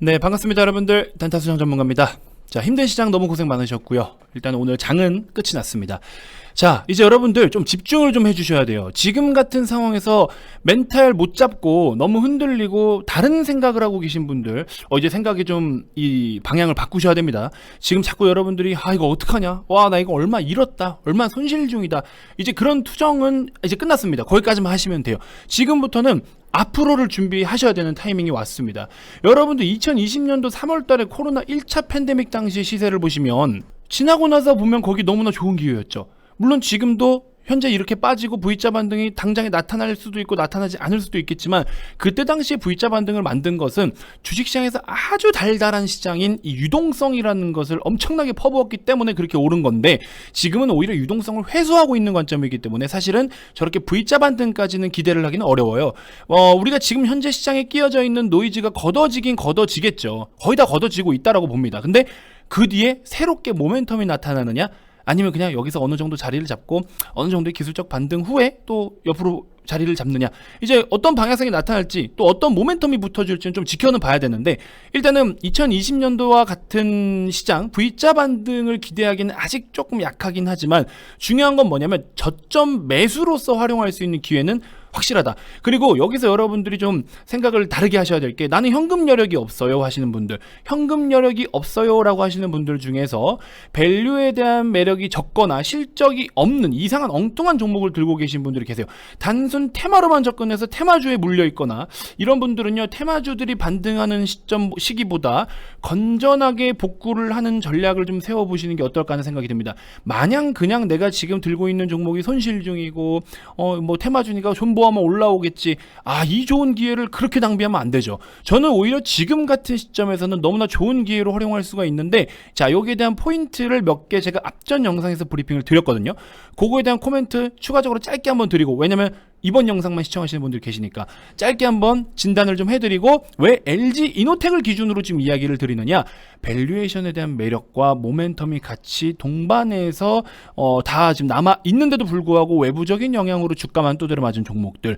네, 반갑습니다 여러분들. 단타수장 전문가입니다. 자, 힘든 시장 너무 고생 많으셨고요. 일단 오늘 장은 끝이 났습니다. 자, 이제 여러분들 좀 집중을 좀 해주셔야 돼요. 지금 같은 상황에서 멘탈 못 잡고 너무 흔들리고 다른 생각을 하고 계신 분들, 이제 생각이 좀 이 방향을 바꾸셔야 됩니다. 지금 자꾸 여러분들이 이거 어떡하냐, 나 이거 얼마 잃었다, 얼마 손실 중이다, 이제 그런 투정은 이제 끝났습니다. 거기까지만 하시면 돼요. 지금부터는 앞으로를 준비하셔야 되는 타이밍이 왔습니다. 여러분들 2020년도 3월달에 코로나 1차 팬데믹 당시 시세를 보시면 지나고 나서 보면 거기 너무나 좋은 기회였죠. 물론 지금도 현재 이렇게 빠지고 V자 반등이 당장에 나타날 수도 있고 나타나지 않을 수도 있겠지만, 그때 당시에 V자 반등을 만든 것은 주식시장에서 아주 달달한 시장인 이 유동성이라는 것을 엄청나게 퍼부었기 때문에 그렇게 오른 건데, 지금은 오히려 유동성을 회수하고 있는 관점이기 때문에 사실은 저렇게 V자 반등까지는 기대를 하기는 어려워요. 우리가 지금 현재 시장에 끼어져 있는 노이즈가 걷어지긴 걷어지겠죠. 거의 다 걷어지고 있다라고 봅니다. 근데 그 뒤에 새롭게 모멘텀이 나타나느냐, 아니면 그냥 여기서 어느 정도 자리를 잡고 어느 정도의 기술적 반등 후에 또 옆으로 자리를 잡느냐, 이제 어떤 방향성이 나타날지 또 어떤 모멘텀이 붙어줄지는 좀 지켜는 봐야 되는데, 일단은 2020년도와 같은 시장 V자 반등을 기대하기는 아직 조금 약하긴 하지만, 중요한 건 뭐냐면 저점 매수로서 활용할 수 있는 기회는 확실하다. 그리고 여기서 여러분들이 좀 생각을 다르게 하셔야 될 게, 나는 현금 여력이 없어요 하시는 분들, 현금 여력이 없어요 라고 하시는 분들 중에서 밸류에 대한 매력이 적거나 실적이 없는 이상한 엉뚱한 종목을 들고 계신 분들이 계세요. 단순 테마로만 접근해서 테마주에 물려 있거나, 이런 분들은요, 테마주들이 반등하는 시기보다 건전하게 복구를 하는 전략을 좀 세워보시는 게 어떨까 하는 생각이 듭니다. 마냥 그냥 내가 지금 들고 있는 종목이 손실 중이고 테마주니까 존버하면 올라오겠지, 이 좋은 기회를 그렇게 낭비하면 안 되죠. 저는 오히려 지금 같은 시점에서는 너무나 좋은 기회로 활용할 수가 있는데, 자, 여기에 대한 포인트를 몇 개 제가 앞전 영상에서 브리핑을 드렸거든요. 그거에 대한 코멘트 추가적으로 짧게 한번 드리고, 왜냐면 이번 영상만 시청하시는 분들 계시니까 짧게 한번 진단을 좀 해드리고, 왜 LG 이노텍을 기준으로 지금 이야기를 드리느냐, 밸류에이션에 대한 매력과 모멘텀이 같이 동반해서 다 지금 남아 있는데도 불구하고 외부적인 영향으로 주가만 두드려 맞은 종목들,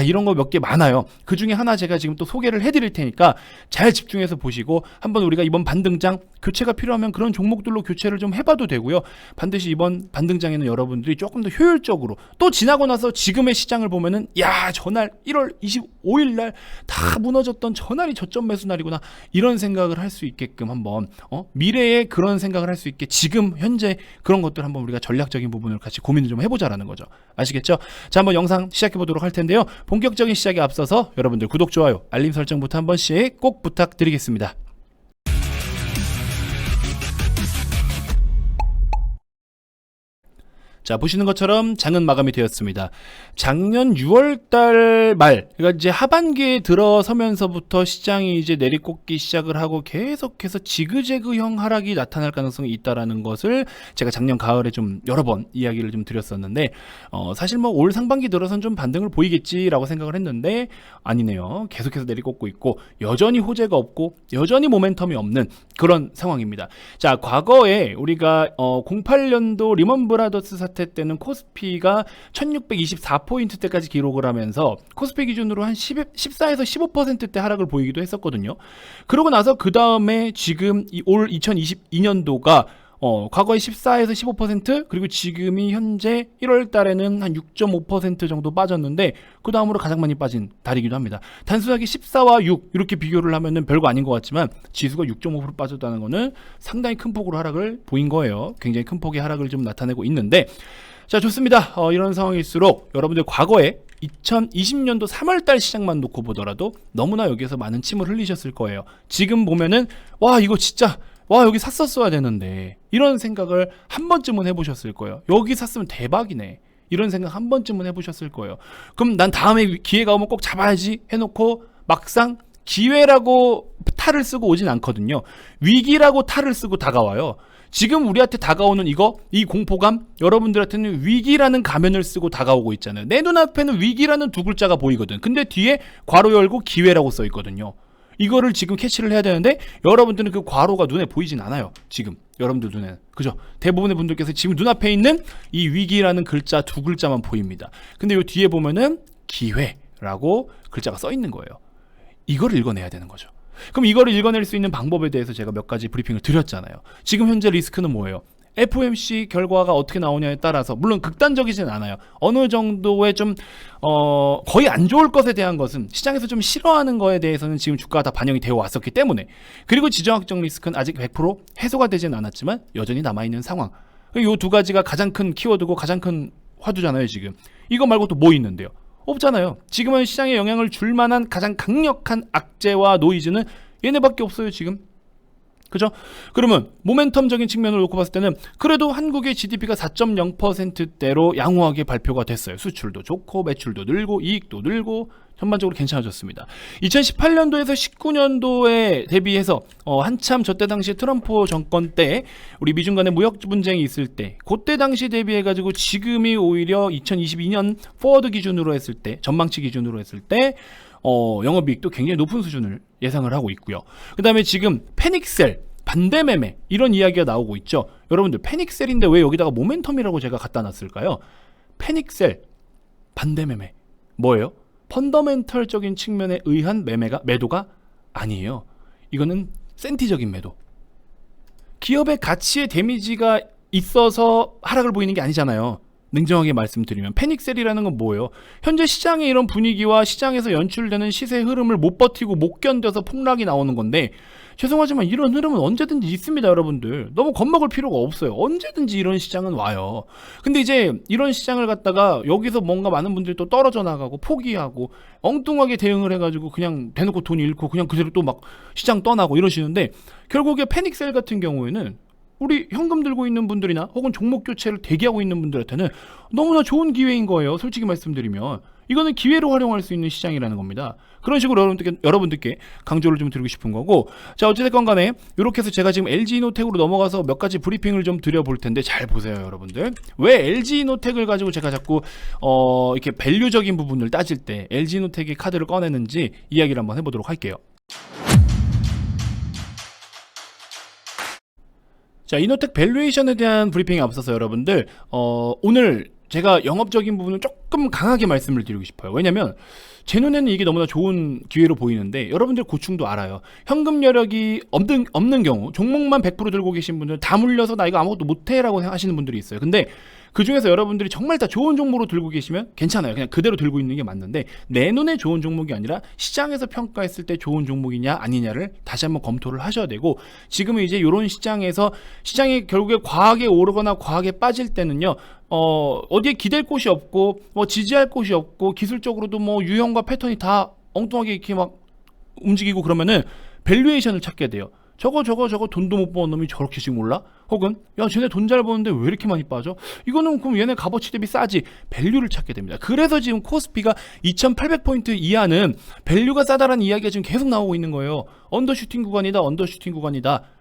이런 거 몇 개 많아요. 그 중에 하나 제가 지금 또 소개를 해드릴 테니까 잘 집중해서 보시고, 한번 우리가 이번 반등장 교체가 필요하면 그런 종목들로 교체를 좀 해봐도 되고요. 반드시 이번 반등장에는 여러분들이 조금 더 효율적으로, 또 지나고 나서 지금의 시장을 보면은 전날 1월 25일 날 다 무너졌던 저날이 저점 매수 날이구나, 이런 생각을 할 수 있게끔 한번 미래에 그런 생각을 할 수 있게 지금 현재 그런 것들 한번 우리가 전략적인 부분을 같이 고민을 좀 해보자라는 거죠. 아시겠죠? 자, 한번 영상 시작해 보도록 할 텐데요. 본격적인 시작에 앞서서 여러분들 구독, 좋아요, 알림 설정부터 한 번씩 꼭 부탁드리겠습니다. 자, 보시는 것처럼 장은 마감이 되었습니다. 작년 6월달 말, 그러니까 이제 하반기에 들어서면서부터 시장이 이제 내리꽂기 시작을 하고 계속해서 지그재그형 하락이 나타날 가능성이 있다라는 것을 제가 작년 가을에 좀 여러 번 이야기를 좀 드렸었는데, 사실 올 상반기 들어선 좀 반등을 보이겠지라고 생각을 했는데 아니네요. 계속해서 내리꽂고 있고 여전히 호재가 없고 여전히 모멘텀이 없는 그런 상황입니다. 자, 과거에 우리가 08년도 리먼 브라더스 사태 때는 코스피가 1624포인트대까지 기록을 하면서 코스피 기준으로 한 14에서 15%대 하락을 보이기도 했었거든요. 그러고 나서 그 다음에 지금 올 2022년도가 과거에 14에서 15%, 그리고 지금이 현재 1월 달에는 한 6.5% 정도 빠졌는데, 그 다음으로 가장 많이 빠진 달이기도 합니다. 단순하게 14와 6 이렇게 비교를 하면은 별거 아닌 것 같지만, 지수가 6.5% 빠졌다는 거는 상당히 큰 폭으로 하락을 보인 거예요. 굉장히 큰 폭의 하락을 좀 나타내고 있는데, 자, 좋습니다. 이런 상황일수록 여러분들 과거에 2020년도 3월달 시장만 놓고 보더라도 너무나 여기에서 많은 침을 흘리셨을 거예요. 지금 보면은 이거 진짜 여기 샀었어야 되는데, 이런 생각을 한 번쯤은 해보셨을 거예요. 여기 샀으면 대박이네, 이런 생각 한 번쯤은 해보셨을 거예요. 그럼 난 다음에 기회가 오면 꼭 잡아야지 해놓고 막상 기회라고 탈을 쓰고 오진 않거든요. 위기라고 탈을 쓰고 다가와요. 지금 우리한테 다가오는 이 공포감, 여러분들한테는 위기라는 가면을 쓰고 다가오고 있잖아요. 내 눈앞에는 위기라는 두 글자가 보이거든. 근데 뒤에 괄호 열고 기회라고 써 있거든요. 이거를 지금 캐치를 해야 되는데, 여러분들은 그 괄호가 눈에 보이진 않아요. 지금 여러분들 눈에는, 그죠? 대부분의 분들께서 지금 눈앞에 있는 이 위기라는 글자 두 글자만 보입니다. 근데 이 뒤에 보면은 기회라고 글자가 써 있는 거예요. 이걸 읽어내야 되는 거죠. 그럼 이거를 읽어낼 수 있는 방법에 대해서 제가 몇 가지 브리핑을 드렸잖아요. 지금 현재 리스크는 뭐예요? FOMC 결과가 어떻게 나오냐에 따라서 물론 극단적이진 않아요. 어느 정도의 좀 거의 안 좋을 것에 대한 것은 시장에서 좀 싫어하는 거에 대해서는 지금 주가가 다 반영이 되어 왔었기 때문에, 그리고 지정학적 리스크는 아직 100% 해소가 되진 않았지만 여전히 남아있는 상황. 이 두 가지가 가장 큰 키워드고 가장 큰 화두잖아요. 지금 이거 말고 또 뭐 있는데요? 없잖아요. 지금은 시장에 영향을 줄 만한 가장 강력한 악재와 노이즈는 얘네밖에 없어요 지금. 그죠? 그러면 모멘텀적인 측면을 놓고 봤을 때는 그래도 한국의 GDP가 4.0%대로 양호하게 발표가 됐어요. 수출도 좋고 매출도 늘고 이익도 늘고 전반적으로 괜찮아졌습니다. 2018년도에서 19년도에 대비해서 한참 저때 당시 트럼프 정권 때 우리 미중 간의 무역 분쟁이 있을 때 그때 당시 대비해 가지고 지금이 오히려 2022년 포워드 기준으로 했을 때, 전망치 기준으로 했을 때 영업이익도 굉장히 높은 수준을 예상을 하고 있고요. 그 다음에 지금 패닉셀, 반대매매 이런 이야기가 나오고 있죠. 여러분들 패닉셀인데 왜 여기다가 모멘텀이라고 제가 갖다 놨을까요? 패닉셀, 반대매매 뭐예요? 펀더멘털적인 측면에 의한 매도가 아니에요. 이거는 센티적인 매도. 기업의 가치에 데미지가 있어서 하락을 보이는 게 아니잖아요. 냉정하게 말씀드리면 패닉셀이라는 건 뭐예요? 현재 시장의 이런 분위기와 시장에서 연출되는 시세 흐름을 못 버티고 못 견뎌서 폭락이 나오는 건데, 죄송하지만 이런 흐름은 언제든지 있습니다. 여러분들 너무 겁먹을 필요가 없어요. 언제든지 이런 시장은 와요. 근데 이제 이런 시장을 갖다가 여기서 뭔가 많은 분들이 또 떨어져 나가고 포기하고 엉뚱하게 대응을 해가지고 그냥 대놓고 돈 잃고 그냥 그대로 또 막 시장 떠나고 이러시는데, 결국에 패닉셀 같은 경우에는 우리 현금 들고 있는 분들이나 혹은 종목 교체를 대기하고 있는 분들한테는 너무나 좋은 기회인 거예요. 솔직히 말씀드리면 이거는 기회로 활용할 수 있는 시장이라는 겁니다. 그런 식으로 여러분들께 강조를 좀 드리고 싶은 거고, 자 어찌됐건 간에 이렇게 해서 제가 지금 LG이노텍으로 넘어가서 몇 가지 브리핑을 좀 드려볼 텐데 잘 보세요. 여러분들 왜 LG이노텍을 가지고 제가 자꾸 이렇게 밸류적인 부분을 따질 때 LG이노텍의 카드를 꺼내는지 이야기를 한번 해보도록 할게요. 자, 이노텍 밸류에이션에 대한 브리핑에 앞서서 여러분들 오늘 제가 영업적인 부분을 조금 강하게 말씀을 드리고 싶어요. 왜냐면 제 눈에는 이게 너무나 좋은 기회로 보이는데 여러분들 고충도 알아요. 현금 여력이 없는 경우, 종목만 100% 들고 계신 분들 다 물려서 나 이거 아무것도 못해 라고 하시는 분들이 있어요. 근데 그 중에서 여러분들이 정말 다 좋은 종목으로 들고 계시면 괜찮아요. 그냥 그대로 들고 있는 게 맞는데, 내 눈에 좋은 종목이 아니라 시장에서 평가했을 때 좋은 종목이냐 아니냐를 다시 한번 검토를 하셔야 되고, 지금은 이제 이런 시장에서 시장이 결국에 과하게 오르거나 과하게 빠질 때는요, 어디에 기댈 곳이 없고 뭐 지지할 곳이 없고 기술적으로도 뭐 유형과 패턴이 다 엉뚱하게 이렇게 막 움직이고 그러면은 밸류에이션을 찾게 돼요. 저거 돈도 못 버는 놈이 저렇게씩 몰라? 혹은 야 쟤네 돈 잘 버는데 왜 이렇게 많이 빠져? 이거는 그럼 얘네 값어치 대비 싸지. 밸류를 찾게 됩니다. 그래서 지금 코스피가 2800포인트 이하는 밸류가 싸다라는 이야기가 지금 계속 나오고 있는 거예요. 언더슈팅 구간이다.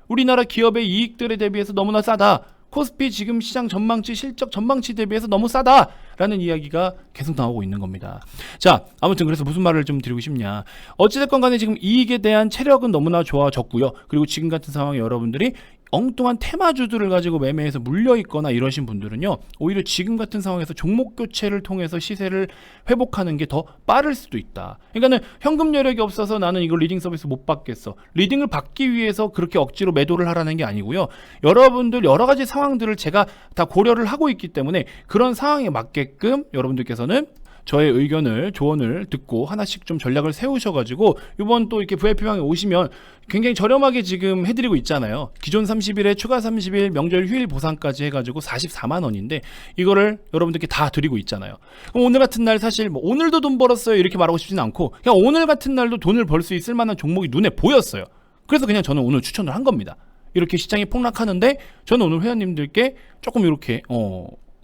우리나라 기업의 이익들에 대비해서 너무나 싸다. 코스피 지금 시장 전망치, 실적 전망치 대비해서 너무 싸다라는 이야기가 계속 나오고 있는 겁니다. 자, 아무튼 그래서 무슨 말을 좀 드리고 싶냐. 어찌됐건 간에 지금 이익에 대한 체력은 너무나 좋아졌고요. 그리고 지금 같은 상황에 여러분들이 엉뚱한 테마주들을 가지고 매매해서 물려있거나 이러신 분들은요, 오히려 지금 같은 상황에서 종목 교체를 통해서 시세를 회복하는 게 더 빠를 수도 있다. 그러니까는 현금 여력이 없어서 나는 이걸 리딩 서비스 못 받겠어. 리딩을 받기 위해서 그렇게 억지로 매도를 하라는 게 아니고요. 여러분들 여러 가지 상황들을 제가 다 고려를 하고 있기 때문에 그런 상황에 맞게끔 여러분들께서는 저의 의견을, 조언을 듣고 하나씩 좀 전략을 세우셔가지고 이번 또 이렇게 VIP방에 오시면 굉장히 저렴하게 지금 해드리고 있잖아요. 기존 30일에 추가 30일 명절 휴일 보상까지 해가지고 44만 원인데 이거를 여러분들께 다 드리고 있잖아요. 그럼 오늘 같은 날 사실 뭐 오늘도 돈 벌었어요 이렇게 말하고 싶지는 않고, 그냥 오늘 같은 날도 돈을 벌 수 있을 만한 종목이 눈에 보였어요. 그래서 그냥 저는 오늘 추천을 한 겁니다. 이렇게 시장이 폭락하는데 저는 오늘 회원님들께 조금 이렇게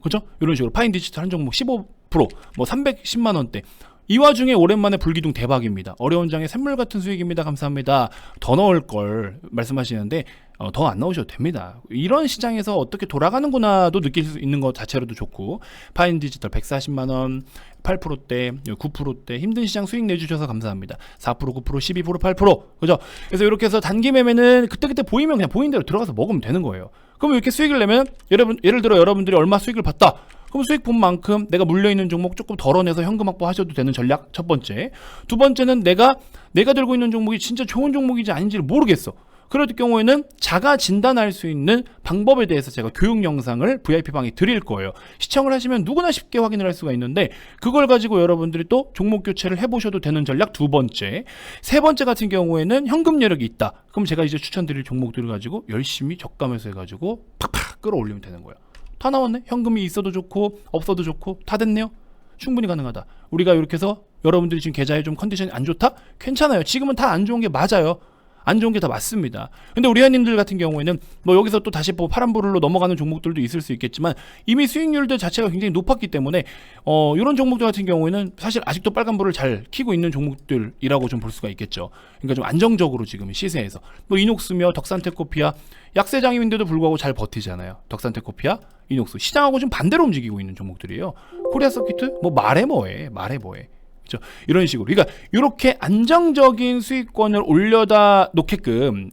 그죠? 이런 식으로 파인 디지털 한 종목 15% 뭐 310만 원대. 이 와중에 오랜만에 불기둥 대박입니다. 어려운 장에 샘물 같은 수익입니다. 감사합니다. 더 넣을 걸 말씀하시는데 더 안 넣으셔도 됩니다. 이런 시장에서 어떻게 돌아가는구나도 느낄 수 있는 것 자체로도 좋고, 파인 디지털 140만 원 8%대 9%대 힘든 시장 수익 내주셔서 감사합니다. 4% 9% 12% 8% 그죠? 그래서 이렇게 해서 단기 매매는 그때그때 보이면 그냥 보이는 대로 들어가서 먹으면 되는 거예요. 그럼 이렇게 수익을 내면 예를 들어 여러분들이 얼마 수익을 봤다. 그럼 수익 본 만큼 내가 물려있는 종목 조금 덜어내서 현금 확보하셔도 되는 전략 첫 번째. 두 번째는 내가 들고 있는 종목이 진짜 좋은 종목인지 아닌지를 모르겠어. 그럴 경우에는 자가 진단할 수 있는 방법에 대해서 제가 교육 영상을 VIP방에 드릴 거예요. 시청을 하시면 누구나 쉽게 확인을 할 수가 있는데 그걸 가지고 여러분들이 또 종목 교체를 해보셔도 되는 전략 두 번째. 세 번째 같은 경우에는 현금 여력이 있다. 그럼 제가 이제 추천드릴 종목들을 가지고 열심히 적감해서 해가지고 팍팍 끌어올리면 되는 거예요. 다 나왔네. 현금이 있어도 좋고 없어도 좋고 다 됐네요. 충분히 가능하다. 우리가 이렇게 해서 여러분들이 지금 계좌에 좀 컨디션이 안 좋다? 괜찮아요. 지금은 다 안 좋은 게 맞아요. 안 좋은 게 다 맞습니다. 근데 우리 회원님들 같은 경우에는 뭐 여기서 또 다시 뭐 파란불로 넘어가는 종목들도 있을 수 있겠지만 이미 수익률들 자체가 굉장히 높았기 때문에 이런 종목들 같은 경우에는 사실 아직도 빨간불을 잘 켜고 있는 종목들이라고 좀 볼 수가 있겠죠. 그러니까 좀 안정적으로 지금 시세에서 뭐 이녹스며 덕산테코피아 약세장인데도 불구하고 잘 버티잖아요. 덕산테코피아, 이녹스 시장하고 좀 반대로 움직이고 있는 종목들이에요. 코리아 서키트 뭐 말해 뭐해. 그렇죠? 이런 식으로. 그러니까 이렇게 안정적인 수익권을 올려다 놓게끔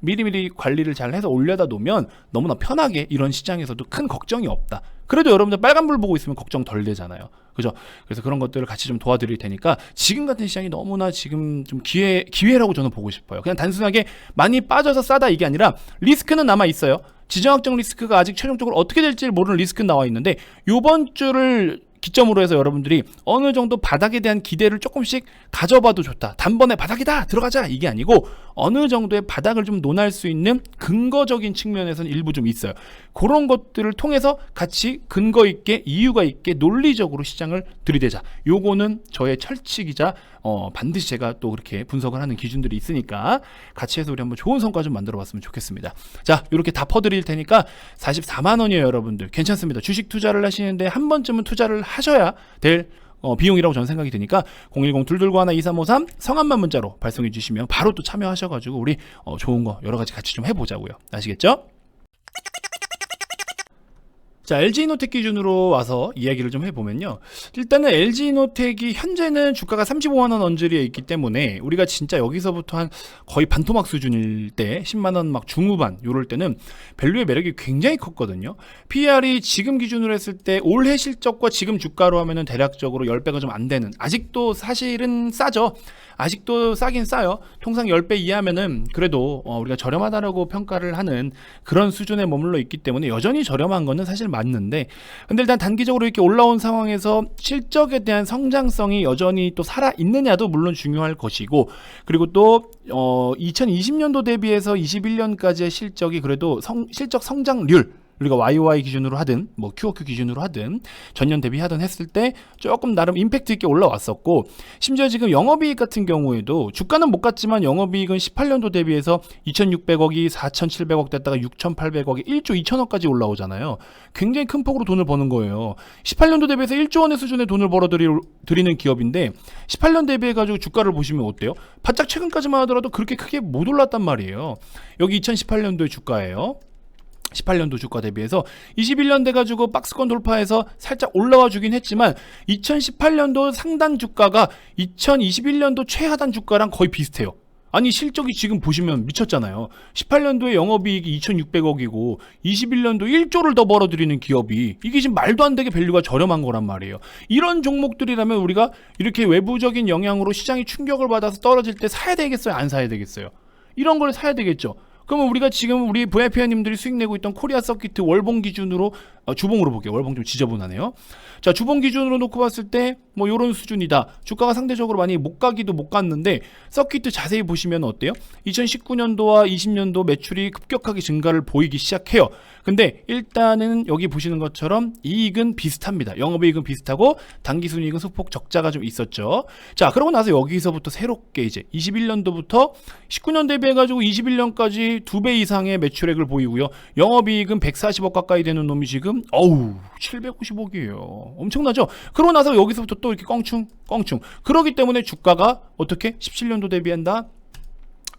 미리미리 관리를 잘 해서 올려다 놓으면 너무나 편하게 이런 시장에서도 큰 걱정이 없다. 그래도 여러분들 빨간불 보고 있으면 걱정 덜 되잖아요. 그죠? 그래서 그런 것들을 같이 좀 도와드릴 테니까 지금 같은 시장이 너무나 지금 좀 기회라고 저는 보고 싶어요. 그냥 단순하게 많이 빠져서 싸다 이게 아니라 리스크는 남아 있어요. 지정학적 리스크가 아직 최종적으로 어떻게 될지 모르는 리스크는 나와 있는데 요번 주를 기점으로 해서 여러분들이 어느 정도 바닥에 대한 기대를 조금씩 가져봐도 좋다. 단번에 바닥이다 들어가자 이게 아니고 어느 정도의 바닥을 좀 논할 수 있는 근거적인 측면에서는 일부 좀 있어요. 그런 것들을 통해서 같이 근거 있게 이유가 있게 논리적으로 시장을 들이대자. 요거는 저의 철칙이자 반드시 제가 또 그렇게 분석을 하는 기준들이 있으니까 같이 해서 우리 한번 좋은 성과 좀 만들어 봤으면 좋겠습니다. 자, 이렇게 다 퍼드릴 테니까 44만 원이에요, 여러분들. 괜찮습니다. 주식 투자를 하시는데 한 번쯤은 투자를 하셔야 될 비용이라고 저는 생각이 드니까 010-221-2353 성함만 문자로 발송해 주시면 바로 또 참여하셔가지고 우리 좋은 거 여러 가지 같이 좀 해보자고요. 아시겠죠? 자, LG이노텍 기준으로 와서 이야기를 좀 해보면요. 일단은 LG이노텍이 현재는 주가가 35만원 언저리에 있기 때문에 우리가 진짜 여기서부터 한 거의 반토막 수준일 때 10만원 막 중후반 요럴 때는 밸류의 매력이 굉장히 컸거든요. PER이 지금 기준으로 했을 때 올해 실적과 지금 주가로 하면은 대략적으로 10배가 좀 안 되는, 아직도 사실은 싸죠. 아직도 싸긴 싸요. 통상 10배 이하면은 그래도 우리가 저렴하다라고 평가를 하는 그런 수준에 머물러 있기 때문에 여전히 저렴한 거는 사실 맞는데, 근데 일단 단기적으로 이렇게 올라온 상황에서 실적에 대한 성장성이 여전히 또 살아있느냐도 물론 중요할 것이고, 그리고 또 2020년도 대비해서 21년까지의 실적이 그래도 실적 성장률, 우리가 YOY 기준으로 하든 뭐 QOQ 기준으로 하든 전년 대비하든 했을 때 조금 나름 임팩트 있게 올라왔었고, 심지어 지금 영업이익 같은 경우에도 주가는 못 갔지만 영업이익은 18년도 대비해서 2,600억이 4,700억 됐다가 6,800억이 1조 2천억까지 올라오잖아요. 굉장히 큰 폭으로 돈을 버는 거예요. 18년도 대비해서 1조 원의 수준의 돈을 벌어들이는 기업인데 18년 대비해가지고 주가를 보시면 어때요? 바짝 최근까지만 하더라도 그렇게 크게 못 올랐단 말이에요. 여기 2018년도의 주가예요. 18년도 주가 대비해서 21년 돼가지고 박스권 돌파해서 살짝 올라와 주긴 했지만 2018년도 상단 주가가 2021년도 최하단 주가랑 거의 비슷해요. 아니 실적이 지금 보시면 미쳤잖아요. 18년도에 영업이익이 2,600억이고 21년도 1조를 더 벌어들이는 기업이 이게 지금 말도 안 되게 밸류가 저렴한 거란 말이에요. 이런 종목들이라면 우리가 이렇게 외부적인 영향으로 시장이 충격을 받아서 떨어질 때 사야 되겠어요? 안 사야 되겠어요? 이런 걸 사야 되겠죠. 그러면 우리가 지금 우리 VIP님들이 수익 내고 있던 코리아 서키트 월봉 기준으로 주봉으로 볼게요. 월봉 좀 지저분하네요. 자, 주봉 기준으로 놓고 봤을 때 뭐 요런 수준이다. 주가가 상대적으로 많이 못 가기도 못 갔는데 서키트 자세히 보시면 어때요? 2019년도와 20년도 매출이 급격하게 증가를 보이기 시작해요. 근데 일단은 여기 보시는 것처럼 이익은 비슷합니다. 영업이익은 비슷하고 당기순이익은 소폭 적자가 좀 있었죠. 자, 그러고 나서 여기서부터 새롭게 이제 21년도부터 19년 대비해가지고 21년까지 2배 이상의 매출액을 보이고요. 영업이익은 140억 가까이 되는 놈이 지금 750억이에요. 엄청나죠? 그러고 나서 여기서부터 또 이렇게 껑충. 그러기 때문에 주가가 어떻게 17년도 대비한다?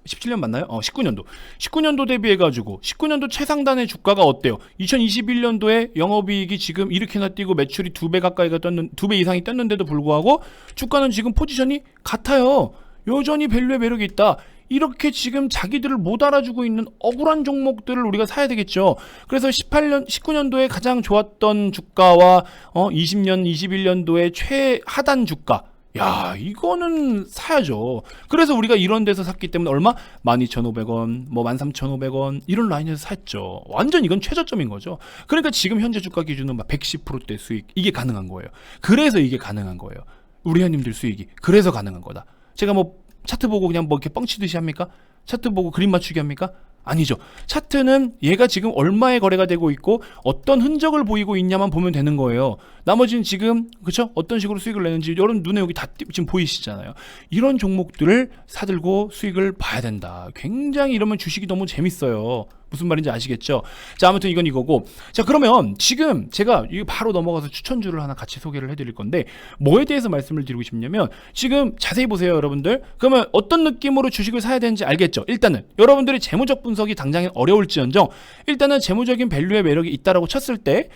17년 맞나요? 19년도 대비해가지고 19년도 최상단의 주가가 어때요? 2021년도에 영업이익이 지금 이렇게나 뛰고 매출이 2배 가까이가 2배 이상이 떴는데도 불구하고 주가는 지금 포지션이 같아요. 여전히 밸류의 매력이 있다. 이렇게 지금 자기들을 못 알아주고 있는 억울한 종목들을 우리가 사야 되겠죠. 그래서 19년도에 가장 좋았던 주가와 20년, 21년도에 최하단 주가, 야, 이거는 사야죠. 그래서 우리가 이런 데서 샀기 때문에 얼마? 12,500원, 뭐 13,500원 이런 라인에서 샀죠. 완전 이건 최저점인 거죠. 그러니까 지금 현재 주가 기준은 막 110%대 수익, 이게 가능한 거예요. 그래서 이게 가능한 거예요. 우리 회원님들 수익이 그래서 가능한 거다. 제가 뭐 차트 보고 그냥 뭐 이렇게 뻥치듯이 합니까? 차트 보고 그림 맞추기 합니까? 아니죠. 차트는 얘가 지금 얼마에 거래가 되고 있고 어떤 흔적을 보이고 있냐만 보면 되는 거예요. 나머지는 지금 그렇죠? 어떤 식으로 수익을 내는지 여러분 눈에 여기 다 지금 보이시잖아요. 이런 종목들을 사들고 수익을 봐야 된다. 굉장히 이러면 주식이 너무 재밌어요. 무슨 말인지 아시겠죠? 자, 아무튼 이건 이거고. 자, 그러면 지금 제가 이거 바로 넘어가서 추천주를 하나 같이 소개를 해드릴 건데 뭐에 대해서 말씀을 드리고 싶냐면 지금 자세히 보세요, 여러분들. 그러면 어떤 느낌으로 주식을 사야 되는지 알겠죠? 일단은 여러분들이 재무적 분석이 당장에 어려울지언정 일단은 재무적인 밸류의 매력이 있다라고 쳤을 때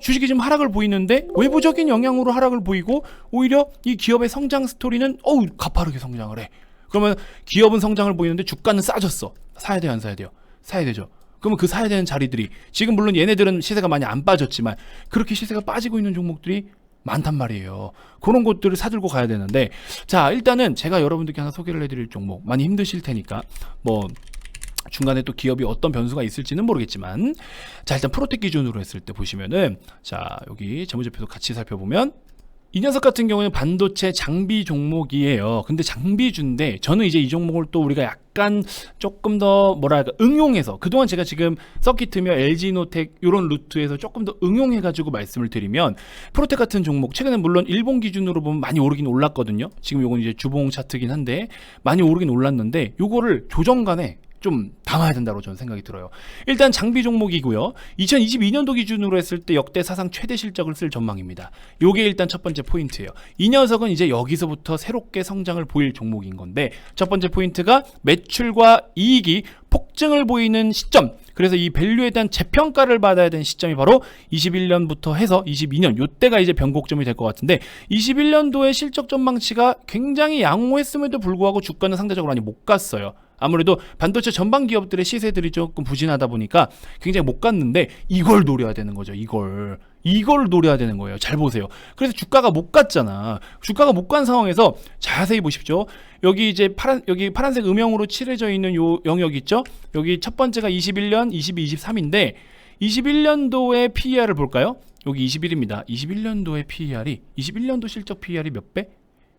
주식이 지금 하락을 보이는데 외부적인 영향으로 하락을 보이고 오히려 이 기업의 성장 스토리는 가파르게 성장을 해. 그러면 기업은 성장을 보이는데 주가는 싸졌어. 사야 돼요, 안 사야 돼요? 사야 되죠. 그러면 그 사야 되는 자리들이 지금 물론 얘네들은 시세가 많이 안 빠졌지만 그렇게 시세가 빠지고 있는 종목들이 많단 말이에요. 그런 것들을 사들고 가야 되는데 자, 일단은 제가 여러분들께 하나 소개를 해드릴 종목 많이 힘드실 테니까 뭐 중간에 또 기업이 어떤 변수가 있을지는 모르겠지만 자, 일단 프로텍 기준으로 했을 때 보시면은 자, 여기 재무제표도 같이 살펴보면 이 녀석 같은 경우는 반도체 장비 종목이에요. 근데 장비주인데 저는 이제 이 종목을 또 우리가 약간 조금 더 뭐랄까 응용해서 그동안 제가 지금 서킷이며 LG노텍 이런 루트에서 조금 더 응용해가지고 말씀을 드리면 프로텍 같은 종목 최근에 물론 일본 기준으로 보면 많이 오르긴 올랐거든요. 지금 요건 이제 주봉 차트긴 한데 많이 오르긴 올랐는데 요거를 조정간에 좀 담아야 된다고 저는 생각이 들어요. 일단 장비 종목이고요. 2022년도 기준으로 했을 때 역대 사상 최대 실적을 쓸 전망입니다. 요게 일단 첫 번째 포인트예요. 이 녀석은 이제 여기서부터 새롭게 성장을 보일 종목인 건데 첫 번째 포인트가 매출과 이익이 폭증을 보이는 시점. 그래서 이 밸류에 대한 재평가를 받아야 되는 시점이 바로 21년부터 해서 22년 요때가 이제 변곡점이 될 것 같은데 21년도의 실적 전망치가 굉장히 양호했음에도 불구하고 주가는 상대적으로 많이 못 갔어요. 아무래도 반도체 전반 기업들의 시세들이 조금 부진하다 보니까 굉장히 못 갔는데 이걸 노려야 되는 거죠. 이걸 노려야 되는 거예요. 잘 보세요. 그래서 주가가 못 갔잖아. 주가가 못 간 상황에서 자세히 보십시오. 여기 이제 여기 파란색 음영으로 칠해져 있는 요 영역 있죠? 여기 첫 번째가 21년, 22, 23인데 21년도의 PER을 볼까요? 여기 21입니다. 21년도의 PER이 21년도 실적 PER이 몇 배?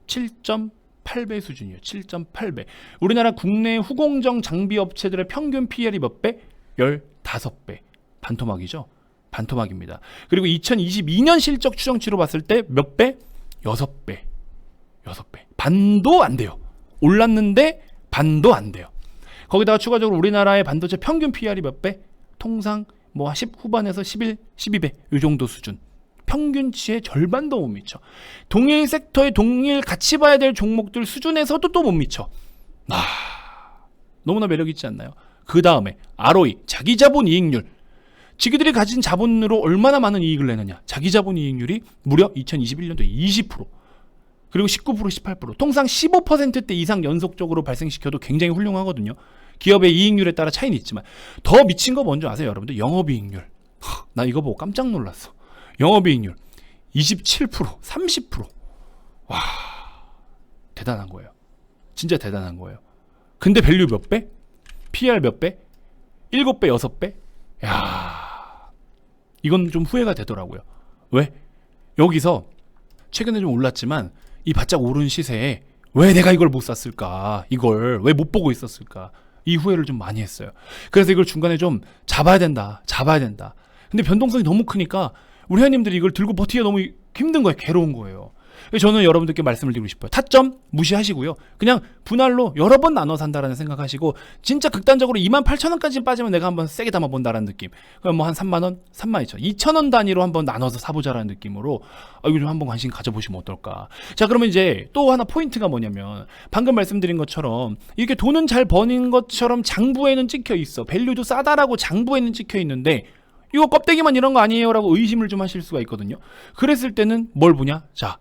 7.8배 수준이에요. 7.8배. 우리나라 국내 후공정 장비 업체들의 평균 PER이 몇 배? 15배. 반토막이죠. 반토막입니다. 그리고 2022년 실적 추정치로 봤을 때 몇 배? 6배. 6배. 반도 안 돼요. 올랐는데 반도 안 돼요. 거기다가 추가적으로 우리나라의 반도체 평균 PER이 몇 배? 통상 뭐 10 후반에서 11, 12배 이 정도 수준. 평균치의 절반도 못 미쳐. 동일 섹터의 동일 같이 봐야 될 종목들 수준에서도 또 못 미쳐. 너무나 매력 있지 않나요? 그 다음에 ROE, 자기 자본 이익률. 지그들이 가진 자본으로 얼마나 많은 이익을 내느냐. 자기 자본 이익률이 무려 2021년도에 20%. 그리고 19%, 18%. 통상 15%대 이상 연속적으로 발생시켜도 굉장히 훌륭하거든요. 기업의 이익률에 따라 차이는 있지만 더 미친 거 뭔지 아세요, 여러분들? 영업이익률. 나 이거 보고 깜짝 놀랐어. 영업이익률 27%, 30%. 와, 대단한 거예요. 진짜 대단한 거예요. 근데 밸류 몇 배? PR 몇 배? 7배, 6배? 야, 이건 좀 후회가 되더라고요. 왜? 여기서 최근에 좀 올랐지만 이 바짝 오른 시세에 왜 내가 이걸 못 샀을까? 이걸 왜 못 보고 있었을까? 이 후회를 좀 많이 했어요. 그래서 이걸 중간에 좀 잡아야 된다. 근데 변동성이 너무 크니까 우리 회원님들이 이걸 들고 버티기가 너무 힘든 거예요. 괴로운 거예요. 저는 여러분들께 말씀을 드리고 싶어요. 타점 무시하시고요. 그냥 분할로 여러 번 나눠 산다라는 생각하시고 진짜 극단적으로 28,000원까지 빠지면 내가 한번 세게 담아본다라는 느낌. 그럼 뭐 한 3만원, 32,000원, 2,000원 단위로 한번 나눠서 사보자라는 느낌으로 이거 좀 한번 관심 가져보시면 어떨까. 자, 그러면 이제 또 하나 포인트가 뭐냐면 방금 말씀드린 것처럼 이렇게 돈은 잘 버는 것처럼 장부에는 찍혀 있어. 밸류도 싸다라고 장부에는 찍혀 있는데 이거 껍데기만 이런 거 아니에요? 라고 의심을 좀 하실 수가 있거든요. 그랬을 때는 뭘 보냐? 자,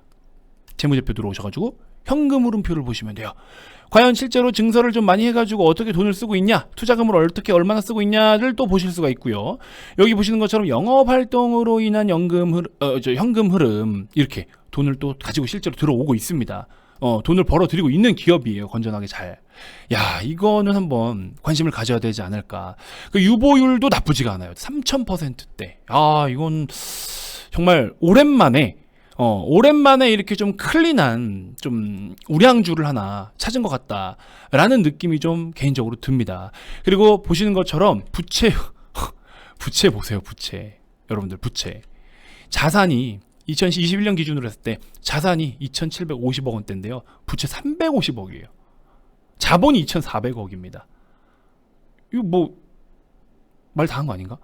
재무제표 들어오셔가지고 현금 흐름표를 보시면 돼요. 과연 실제로 증설을 좀 많이 해가지고 어떻게 돈을 쓰고 있냐, 투자금을 어떻게 얼마나 쓰고 있냐를 또 보실 수가 있고요. 여기 보시는 것처럼 영업활동으로 인한 현금 흐름, 이렇게 돈을 또 가지고 실제로 들어오고 있습니다. 돈을 벌어들이고 있는 기업이에요. 건전하게 잘. 야, 이거는 한번 관심을 가져야 되지 않을까. 그 유보율도 나쁘지가 않아요. 3000%대. 아, 이건 정말 오랜만에 이렇게 좀 클린한 좀 우량주를 하나 찾은 것 같다라는 느낌이 좀 개인적으로 듭니다. 그리고 보시는 것처럼 부채 보세요. 부채. 여러분들 부채. 자산이 2021년 기준으로 했을 때 자산이 2,750억 원대인데요. 부채 350억이에요. 자본이 2,400억입니다. 이거 뭐 말 다 한 거 아닌가?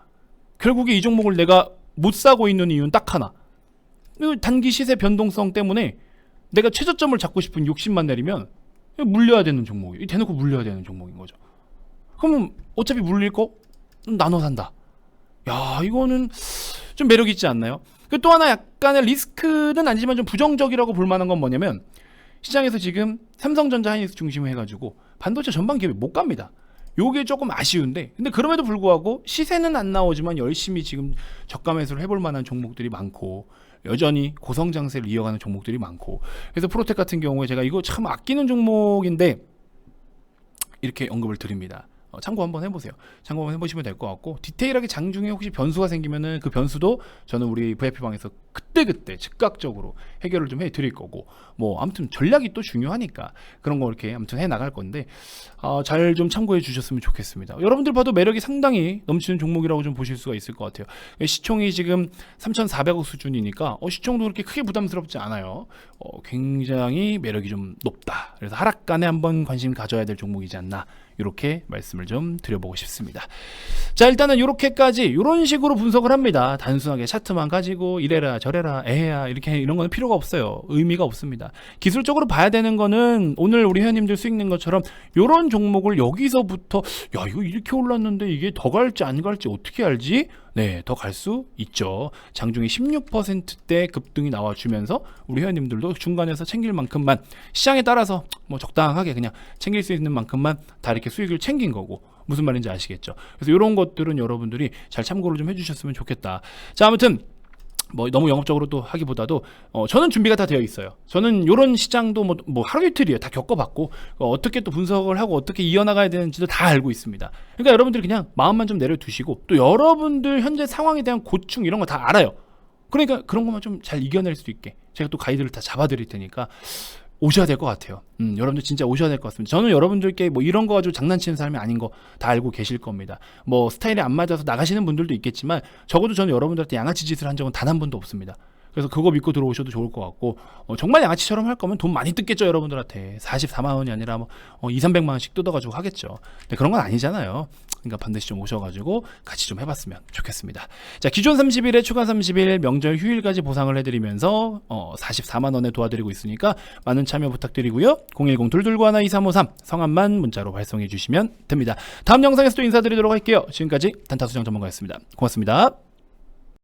결국에 이 종목을 내가 못 사고 있는 이유는 딱 하나. 단기 시세 변동성 때문에 내가 최저점을 잡고 싶은 욕심만 내리면 물려야 되는 종목이에요. 대놓고 물려야 되는 종목인 거죠. 그러면 어차피 물릴 거 나눠 산다. 야, 이거는 좀 매력 있지 않나요? 또 하나 약간의 리스크는 아니지만 좀 부정적이라고 볼 만한 건 뭐냐면, 시장에서 지금 삼성전자, 하이닉스 중심으로 해가지고 반도체 전반 기업이 못 갑니다. 요게 조금 아쉬운데, 근데 그럼에도 불구하고 시세는 안 나오지만 열심히 지금 저가 매수를 해볼 만한 종목들이 많고, 여전히 고성장세를 이어가는 종목들이 많고, 그래서 프로텍 같은 경우에 제가 이거 참 아끼는 종목인데 이렇게 언급을 드립니다. 참고 한번 해보세요. 참고 한번 해보시면 될 것 같고, 디테일하게 장중에 혹시 변수가 생기면은 그 변수도 저는 우리 VIP방에서 그때 즉각적으로 해결을 좀 해드릴 거고, 뭐 아무튼 전략이 또 중요하니까 그런 거 이렇게 아무튼 해 나갈 건데, 잘 좀 참고해 주셨으면 좋겠습니다. 여러분들 봐도 매력이 상당히 넘치는 종목이라고 좀 보실 수가 있을 것 같아요. 시총이 지금 3,400억 수준이니까 시총도 그렇게 크게 부담스럽지 않아요. 굉장히 매력이 좀 높다. 그래서 하락간에 한번 관심 가져야 될 종목이지 않나, 이렇게 말씀을 좀 드려보고 싶습니다. 자, 일단은 이렇게까지 이런 식으로 분석을 합니다. 단순하게 차트만 가지고 이래라 저래라 에헤야 이렇게 이런 거는 필요가 없어요. 의미가 없습니다. 기술적으로 봐야 되는 거는 오늘 우리 회원님들 수익 낸 것처럼 이런 종목을 여기서부터 야, 이거 이렇게 올랐는데 이게 더 갈지 안 갈지 어떻게 알지? 네, 더 갈 수 있죠. 장중에 16%대 급등이 나와주면서 우리 회원님들도 중간에서 챙길 만큼만, 시장에 따라서 뭐 적당하게 그냥 챙길 수 있는 만큼만 다 이렇게 수익을 챙긴 거고, 무슨 말인지 아시겠죠? 그래서 이런 것들은 여러분들이 잘 참고를 좀 해주셨으면 좋겠다. 자, 아무튼 뭐 너무 영업적으로 또 하기보다도 저는 준비가 다 되어 있어요. 저는 이런 시장도 뭐 하루 이틀이에요. 다 겪어봤고 어떻게 또 분석을 하고 어떻게 이어나가야 되는지도 다 알고 있습니다. 그러니까 여러분들이 그냥 마음만 좀 내려두시고, 또 여러분들 현재 상황에 대한 고충 이런 거 다 알아요. 그러니까 그런 것만 좀 잘 이겨낼 수 있게 제가 또 가이드를 다 잡아드릴 테니까 오셔야 될 것 같아요. 여러분들 진짜 오셔야 될 것 같습니다. 저는 여러분들께 뭐 이런 거 가지고 장난치는 사람이 아닌 거 다 알고 계실 겁니다. 뭐 스타일이 안 맞아서 나가시는 분들도 있겠지만, 적어도 저는 여러분들한테 양아치 짓을 한 적은 단 한 번도 없습니다. 그래서 그거 믿고 들어오셔도 좋을 것 같고, 정말 양아치처럼 할 거면 돈 많이 뜯겠죠. 여러분들한테 44만 원이 아니라 뭐 2, 300만 원씩 뜯어가지고 하겠죠. 근데 그런 건 아니잖아요. 그러니까 반드시 좀 오셔가지고 같이 좀 해봤으면 좋겠습니다. 자, 기존 30일에 추가 30일 명절 휴일까지 보상을 해드리면서 44만 원에 도와드리고 있으니까 많은 참여 부탁드리고요. 010-221-2353 성함만 문자로 발송해 주시면 됩니다. 다음 영상에서 또 인사드리도록 할게요. 지금까지 단타수정 전문가였습니다. 고맙습니다.